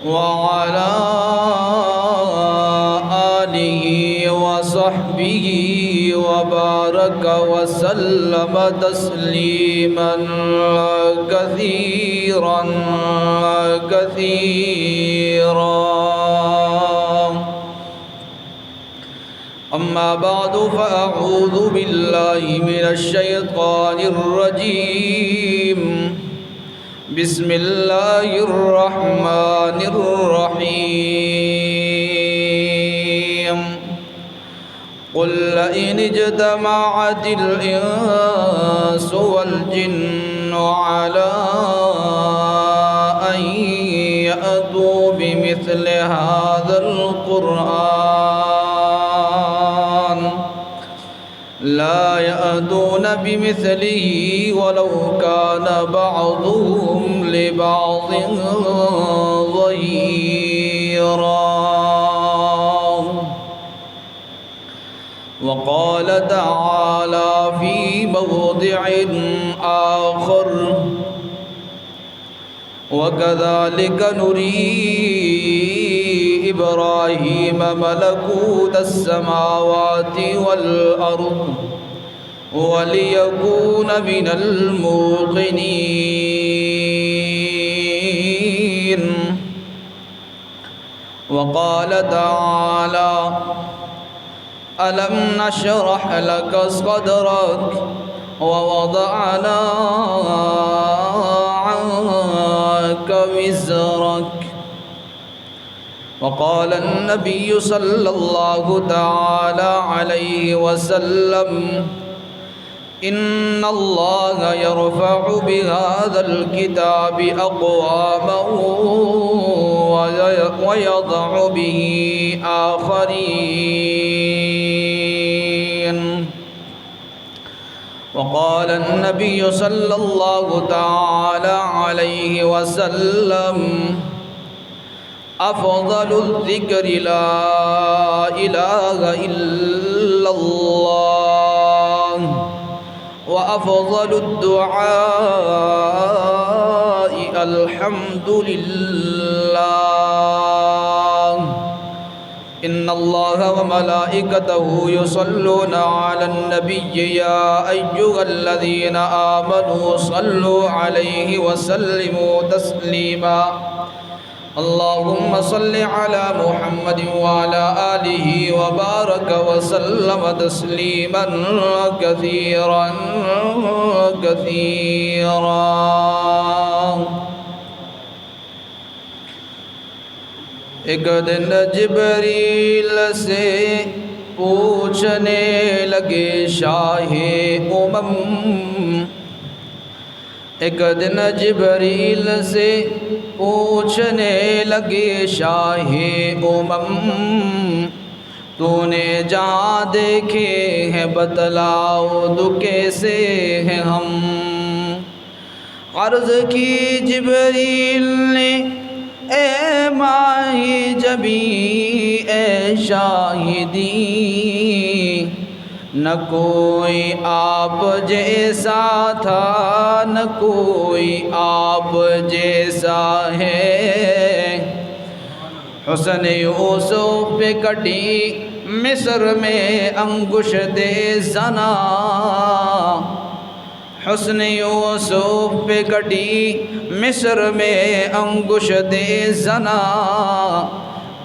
وعلى آله وصحبه وبارك وسلم تسليما كثيرا أما بعد فأعوذ بالله من الشيطان الرجيم بسم الله الرحمن الرحيم قل لئن اجتمعت الإنس والجن على أن يأتوا بمثل هذا القرآن لا يأتون بمثله ولو كان بعضهم لبعض ظهيرا. وقال تعالى في موضع آخر وكذلك نري إبراهيم ملكوت السماوات والأرض وليكون من الموقنين. وقال تعالى ألم نشرح لك صدرك ووضعنا عنك وزرك. وقال النبي صلى الله تعالى عليه وسلم إن الله يرفع بهذا الكتاب أقواما ويضع به آخرين. وقال النبي صلى الله تعالى عليه وسلم أفضل الذكر لا إله إلا الله وأفضل الدعاء الحمد لله إن الله وملائكته يصلون على النبي يا أيها الذين آمنوا صلوا عليه وسلموا تسليما. اللهم صل على محمد وعلى آله وبارك وسلم تسليما كثيرا. ایک دن جبریل سے پوچھنے لگے شاہ امم. ایک دن جبریل سے پوچھنے لگے شاہ امم تو نے جہاں دیکھے ہیں بتلاؤ تو کیسے ہیں ہم. عرض کی جبریل نے اے ماہی جبی اے شاہدی نہ کوئی آپ جیسا تھا نہ کوئی آپ جیسا ہے. حسن یوسف پہ کٹی مصر میں انگوش دے زنا. حسن یوسف پہ کٹی مصر میں انگوش دے زنا.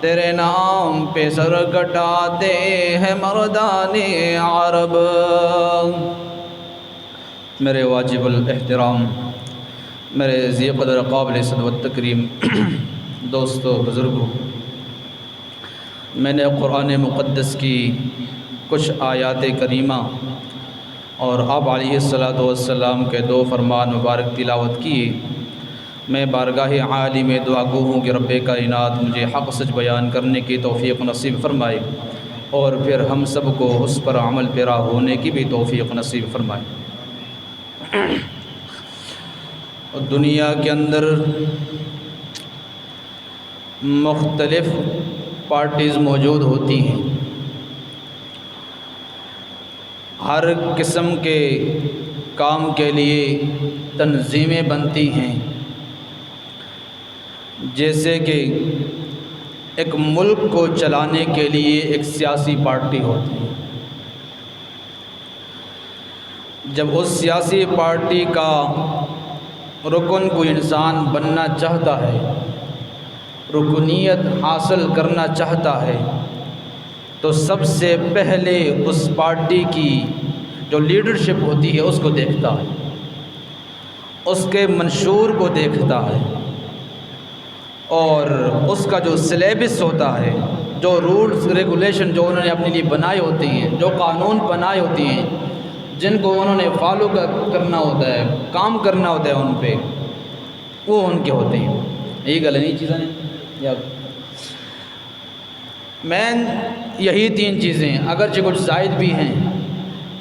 تیرے نام پہ سر کٹاتے ہیں مردان عرب. میرے واجب الاحترام، میرے ذی قدر قابل صد و تکریم دوستو بزرگوں، میں نے قرآن مقدس کی کچھ آیات کریمہ اور آپ علیہ السلام کے 2 فرمان مبارک تلاوت کیے. میں بارگاہ عالی میں دعا گو ہوں کہ رب کائنات مجھے حق سچ بیان کرنے کی توفیق نصیب فرمائے اور پھر ہم سب کو اس پر عمل پیرا ہونے کی بھی توفیق نصیب فرمائے. دنیا کے اندر مختلف پارٹیز موجود ہوتی ہیں. ہر قسم کے کام کے لیے تنظیمیں بنتی ہیں، جیسے کہ ایک ملک کو چلانے کے لیے ایک سیاسی پارٹی ہوتی ہے۔ جب اس سیاسی پارٹی کا رکن کوئی انسان بننا چاہتا ہے، رکنیت حاصل کرنا چاہتا ہے، تو سب سے پہلے اس پارٹی کی جو لیڈرشپ ہوتی ہے اس کو دیکھتا ہے، اس کے منشور کو دیکھتا ہے، اور اس کا جو سلیبس ہوتا ہے، جو رولز ریگولیشن جو انہوں نے اپنے لیے بنائے ہوتے ہیں، جو قانون بنائے ہوتے ہیں، جن کو انہوں نے فالو کرنا ہوتا ہے، کام کرنا ہوتا ہے ان پہ، وہ ان کے ہوتے ہیں۔ یہی گل نہیں چیزیں یا مین یہی تین چیزیں، اگرچہ کچھ زائد بھی ہیں،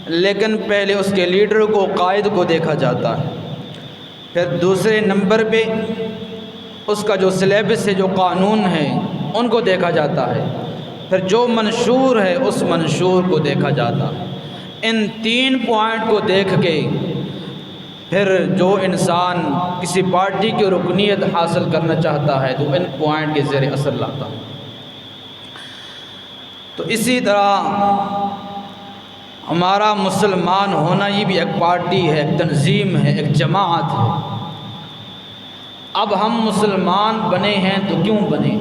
لیکن پہلے اس کے لیڈر کو، قائد کو دیکھا جاتا ہے، پھر دوسرے نمبر پہ اس کا جو سلیبس ہے، جو قانون ہے، ان کو دیکھا جاتا ہے، پھر جو منشور ہے اس منشور کو دیکھا جاتا ہے۔ ان تین پوائنٹ کو دیکھ کے پھر جو انسان کسی پارٹی کی رکنیت حاصل کرنا چاہتا ہے تو ان پوائنٹ کے زیر اثر لاتا ہے۔ تو اسی طرح ہمارا مسلمان ہونا یہ بھی ایک پارٹی ہے، ایک تنظیم ہے، ایک جماعت ہے۔ اب ہم مسلمان بنے ہیں تو کیوں بنے؟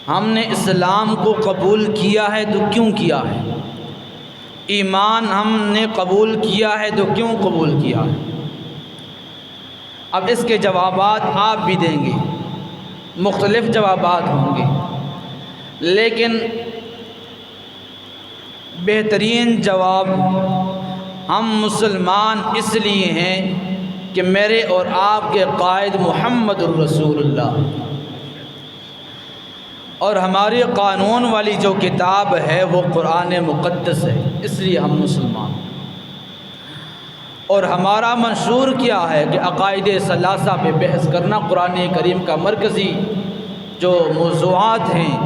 ہم نے اسلام کو قبول کیا ہے تو کیوں کیا ہے؟ ایمان ہم نے قبول کیا ہے تو کیوں قبول کیا ہے؟ اب اس کے جوابات آپ بھی دیں گے، مختلف جوابات ہوں گے، لیکن بہترین جواب ہم مسلمان اس لیے ہیں کہ میرے اور آپ کے قائد محمد الرسول اللہ، اور ہماری قانون والی جو کتاب ہے وہ قرآن مقدس ہے، اس لیے ہم مسلمان ہیں۔ اور ہمارا منشور کیا ہے کہ عقائد ثلاثہ پہ بحث کرنا، قرآن کریم کا مرکزی جو موضوعات ہیں،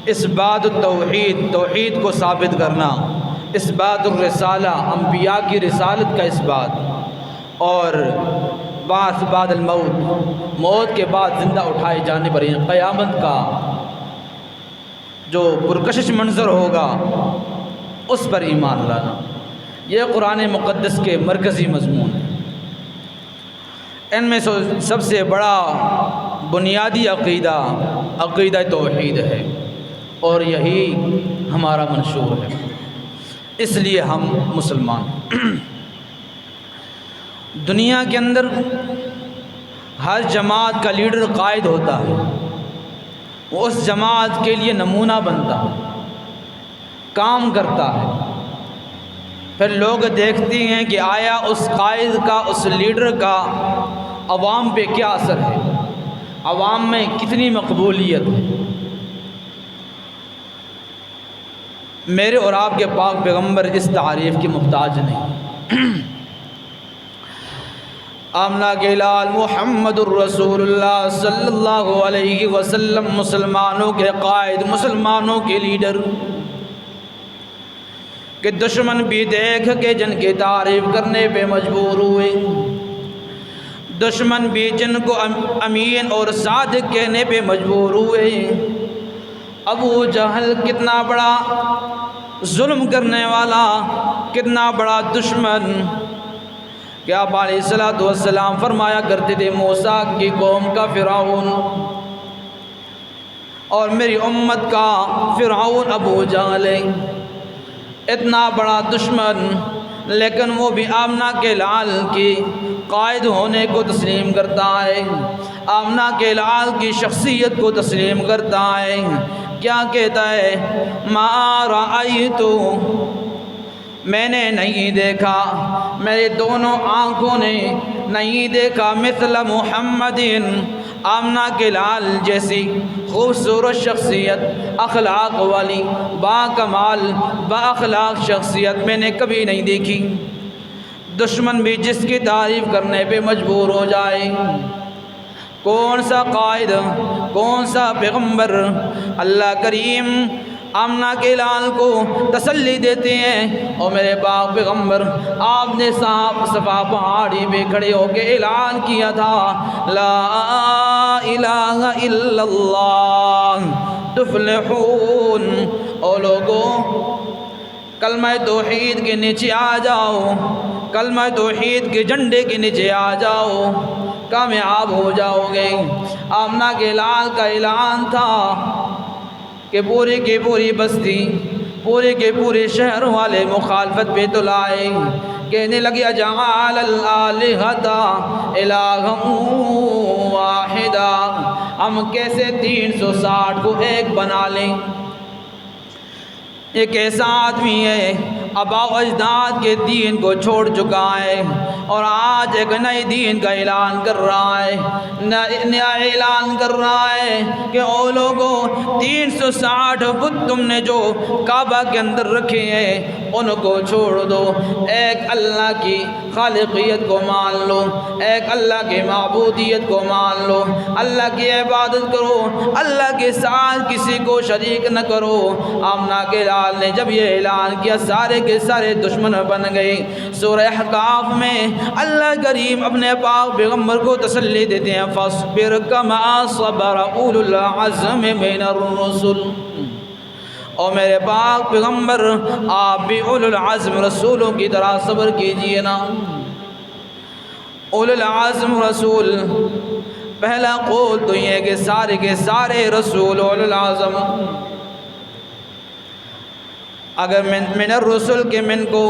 اثبات التوحید، توحید کو ثابت کرنا، اثبات الرسالہ، انبیاء کی رسالت کا اثبات، اور بعث بعد الموت، موت کے بعد زندہ اٹھائے جانے پر قیامت کا جو پرکشش منظر ہوگا اس پر ایمان لانا، یہ قرآن مقدس کے مرکزی مضمون ہے۔ ان میں سب سے بڑا بنیادی عقیدہ عقیدہ توحید ہے، اور یہی ہمارا منشور ہے، اس لیے ہم مسلمان ہیں۔ دنیا کے اندر ہر جماعت کا لیڈر قائد ہوتا ہے، وہ اس جماعت کے لیے نمونہ بنتا ہے، کام کرتا ہے، پھر لوگ دیکھتے ہیں کہ آیا اس قائد کا، اس لیڈر کا عوام پہ کیا اثر ہے، عوام میں کتنی مقبولیت ہے۔ میرے اور آپ کے پاک پیغمبر اس تعریف کی محتاج نہیں۔ آمنہ کے لال محمد الرسول اللہ صلی اللہ علیہ وسلم مسلمانوں کے قائد، مسلمانوں کے لیڈر، کہ دشمن بھی دیکھ کے جن کی تعریف کرنے پہ مجبور ہوئے، دشمن بھی جن کو امین اور صادق کہنے پہ مجبور ہوئے۔ ابو جہل کتنا بڑا ظلم کرنے والا، کتنا بڑا دشمن، کہ آپ علیہ الصلوۃ والسلام فرمایا کرتے تھے موسیٰ کی قوم کا فرعون اور میری امت کا فرعون ابو جہل ہے، اتنا بڑا دشمن، لیکن وہ بھی آمنہ کے لال کی قائد ہونے کو تسلیم کرتا ہے، آمنہ کے لال کی شخصیت کو تسلیم کرتا ہے۔ کیا کہتا ہے؟ ما رأیت، میں نے نہیں دیکھا، میرے دونوں آنکھوں نے نہیں دیکھا، مثل محمد، آمنہ کے لال جیسی خوبصورت شخصیت، اخلاق والی، با کمال با اخلاق شخصیت میں نے کبھی نہیں دیکھی۔ دشمن بھی جس کی تعریف کرنے پہ مجبور ہو جائے۔ کون سا قائد، کون سا پیغمبر؟ اللہ کریم آمنہ کے اعلان کو تسلی دیتے ہیں۔ اور میرے پاک پیغمبر آپ نے صفا پہاڑی پہ کھڑے ہو کے اعلان کیا تھا، لا الہ الا اللہ تفلحون۔ او لوگو کلمہ توحید کے نیچے آ جاؤ، کلمہ توحید کے جھنڈے کے نیچے آ جاؤ، کامیاب ہو جاؤ گے۔ آمنہ کے لال کا اعلان تھا کہ پوری کی پوری بستی، پورے کے پورے شہر والے مخالفت پہ تو لائے، کہنے لگے اجعل الآلہۃ الہا واحدا، ہم کیسے 360 کو ایک بنا لیں؟ ایک ایسا آدمی ہے آباء و اجداد کے دین کو چھوڑ چکا ہے اور آج ایک نئے دین کا اعلان کر رہا ہے، نیا اعلان کر رہا ہے کہ او لوگوں 360 بت تم نے جو کعبہ کے اندر رکھے ہیں ان کو چھوڑ دو، ایک اللہ کی خالقیت کو مان لو، ایک اللہ کی معبودیت کو مان لو، اللہ کی عبادت کرو، اللہ کے ساتھ کسی کو شریک نہ کرو۔ آمنہ کے لال نے جب یہ اعلان کیا سارے کے سارے دشمن بن گئے۔ سورہ احقاف میں اللہ کریم اپنے پاک پیغمبر کو تسلی دیتے ہیں، فاصبر کما صبر اولو العزم من الرسل۔ اور میرے پاک پیغمبر آپ بھی اولو العزم رسولوں کی طرح صبر کیجئے نا۔ اولو العزم رسول، پہلا قول تو یہ کہ سارے کے سارے رسول اولو العزم، اگر من الرسل کے من کو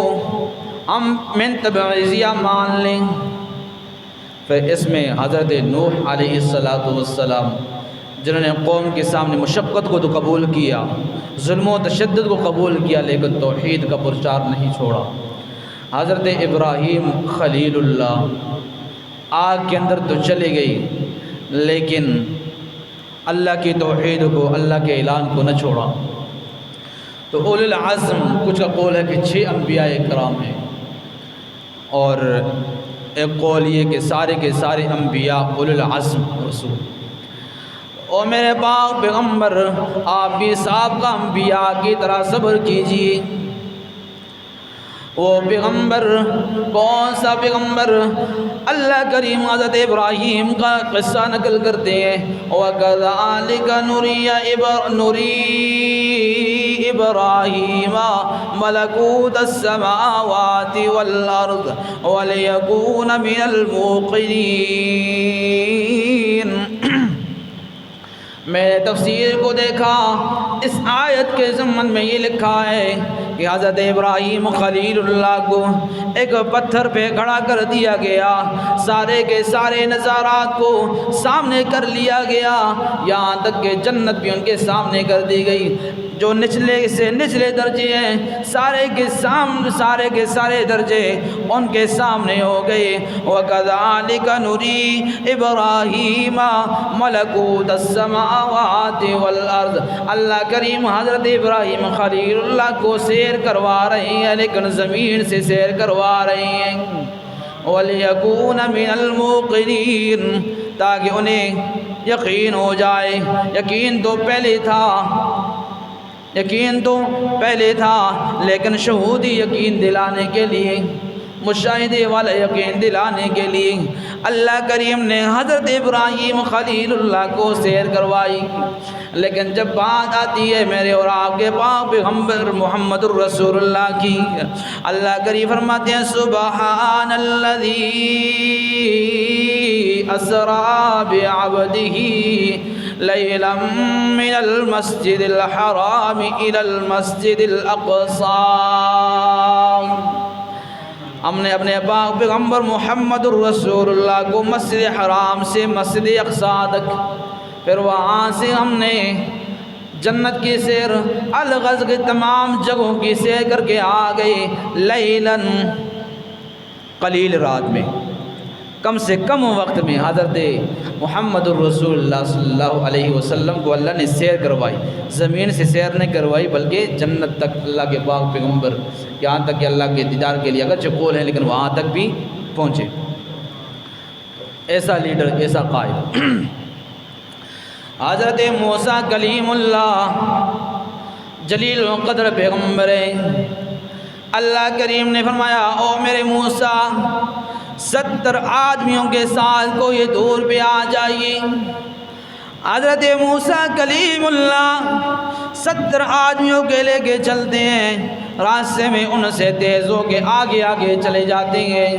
ہم من تبعیضیہ مان لیں، پھر اس میں حضرت نوح علیہ السلام جنہوں نے قوم کے سامنے مشقت کو تو قبول کیا، ظلم و تشدد کو قبول کیا، لیکن توحید کا پرچار نہیں چھوڑا۔ حضرت ابراہیم خلیل اللہ آگ کے اندر تو چلے گئی لیکن اللہ کی توحید کو، اللہ کے اعلان کو نہ چھوڑا۔ تو اولو العزم کچھ کا قول ہے کہ 6 انبیاء کرام ہیں، اور ایک قول یہ کہ سارے کے سارے انبیاء اولو العزم رسول۔ اور میرے پاک پیغمبر آپ بھی سابقہ انبیاء کی طرح صبر کیجئے۔ وہ پیغمبر کون سا پیغمبر؟ اللہ کریم حضرت ابراہیم کا قصہ نقل کرتے ہیں، وَكَذَلِكَ نُرِي إِبْرَاهِيمَ مَلَكُوتَ السَّمَاوَاتِ وَالْأَرْضِ وَلِيَكُونَ مِنَ الْمُوقِنِينَ۔ میں نے تفسیر کو دیکھا، اس آیت کے ضمن میں یہ لکھا ہے کہ حضرت ابراہیم خلیل اللہ کو ایک پتھر پہ کھڑا کر دیا گیا، سارے کے سارے نظارات کو سامنے کر لیا گیا، یہاں تک کہ جنت بھی ان کے سامنے کر دی گئی، جو نچلے سے نچلے درجے ہیں سارے کے سارے درجے ان کے سامنے ہو گئے۔ وَكَذَلِكَ نُرِي إِبْرَاهِيمَ مَلَكُوتَ السَّمَاوَاتِ وَالْأَرْضِ۔ اللہ کریم حضرت ابراہیم خلیل اللہ کو سیر کروا رہے ہیں، لیکن زمین سے سیر کروا رہے ہیں، وَلِيَكُونَ مِنَ الْمُوقِنِينَ، تاکہ انہیں یقین ہو جائے۔ یقین تو پہلے تھا لیکن شہودی یقین دلانے کے لیے، مشاہدے والا یقین دلانے کے لیے اللہ کریم نے حضرت ابراہیم خلیل اللہ کو سیر کروائی۔ لیکن جب بات آتی ہے میرے اور آپ کے پاک پیغمبر محمد الرسول اللہ کی، اللہ کریم فرماتے ہیں سبحان الذی اسرا بعبدہ لیلا من المسجد الحرام الى المسجد الاقصی۔ ہم نے اپنے پاک پیغمبر محمد الرسول اللہ کو مسجد حرام سے مسجد اقصی تک، پھر وہاں سے ہم نے جنت کی سیر، الغرض کی تمام جگہوں کی سیر کر کے آ گئے، لیلاً قلیل رات میں، کم سے کم وقت میں حضرت محمد الرسول اللہ صلی اللہ علیہ وسلم کو اللہ نے سیر کروائی، زمین سے سیر نہیں کروائی بلکہ جنت تک اللہ کے پاک پیغمبر، یہاں تک کہ اللہ کے دیدار کے لیے اگرچہ قول ہے لیکن وہاں تک بھی پہنچے۔ ایسا لیڈر، ایسا قائد۔ حضرت موسیٰ کلیم اللہ جلیل القدر پیغمبر ہیں۔ اللہ کریم نے فرمایا او میرے موسیٰ 70 آدمیوں کے ساتھ کوئی دور پہ آ جائیے۔ حضرت موسیٰ کلیم اللہ 70 آدمیوں کے لے کے چلتے ہیں، راستے میں ان سے تیز ہو کے آگے آگے چلے جاتے ہیں،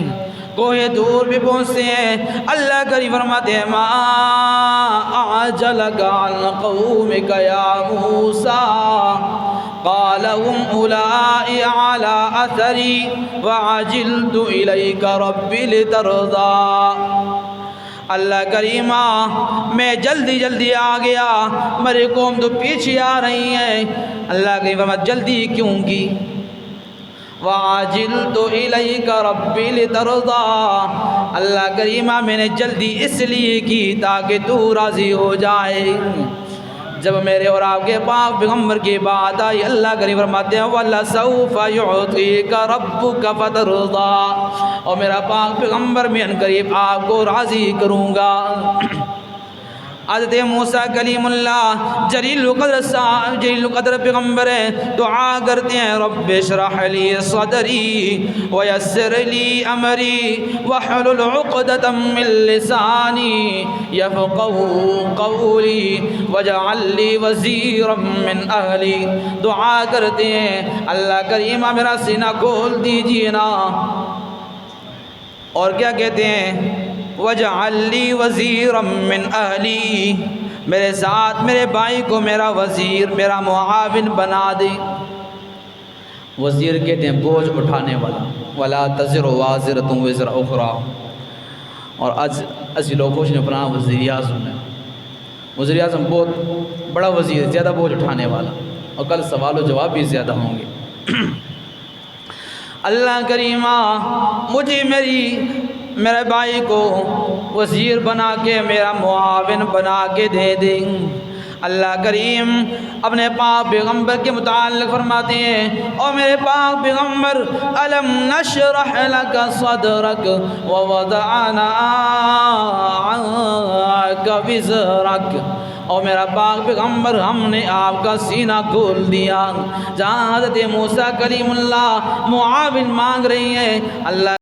کوئی دور بھی پہنچتے ہیں۔ اللہ کریم فرماتے ہیں ما اعجلک عن قومک یا موسیٰ قال هم اولائی علی اثری وعجلت الیک ربی لترضی۔ اللہ کریمہ میں جلدی جلدی آ گیا، میری قوم تو پیچھے آ رہی ہے۔ اللہ کریم فرماتے جلدی کیوں کی؟ وَعَجِلْتُ إِلَيْكَ رَبِّ لِتَرْضَى، اللہ کریمہ میں نے جلدی اس لیے کی تاکہ تو راضی ہو جائے۔ جب میرے اور آپ کے پاک پیغمبر کی بات آئی، اللہ کریم فرماتے ہیں وَلَسَوْفَ يُعْطِيكَ رَبُّكَ فَتَرْضَى، اور میرا پاک پیغمبر میں ان قریب آپ کو راضی کروں گا۔ حضرت موسیٰ کلیم اللہ جلیل القدر پیغمبر ہیں، دعا کرتے ہیں رب اشرح لی صدری ویسر لی امری واحلل عقدۃ من لسانی یفقهوا قولی واجعل لی وزیرا من اہلی۔ دعا کرتے ہیں اللہ کریمہ میرا سینہ کھول دیجیے نا، اور کیا کہتے ہیں وَاجْعَلْ لِي وَزِيرًا مِّنْ أَهْلِي، میرے ساتھ میرے بھائی کو میرا وزیر میرا معاون بنا دے۔ وزیر کہتے ہیں بوجھ اٹھانے والا، وَلَا تَزِرُ وَازِرَةٌ وِزْرَ أُخْرَى، اور اسی لوگ خوش نے اپنا وزیر اعظم ہے، وزیر اعظم بہت بڑا وزیر، زیادہ بوجھ اٹھانے والا، اور کل سوال و جواب بھی زیادہ ہوں گے۔ اللہ کریمہ مجھے میرے بھائی کو وزیر بنا کے میرا معاون بنا کے دے دیں۔ اللہ کریم اپنے پاک پیغمبر کے متعلق فرماتے ہیں اور میرے پاک پیغمبر الم نشرح لک صدرک ووضعنا عنک وزرک، اور میرا پاک پیغمبر ہم نے آپ کا سینہ کھول دیا۔ جہاں حضرت موسیٰ کلیم اللہ معاون مانگ رہی ہیں، اللہ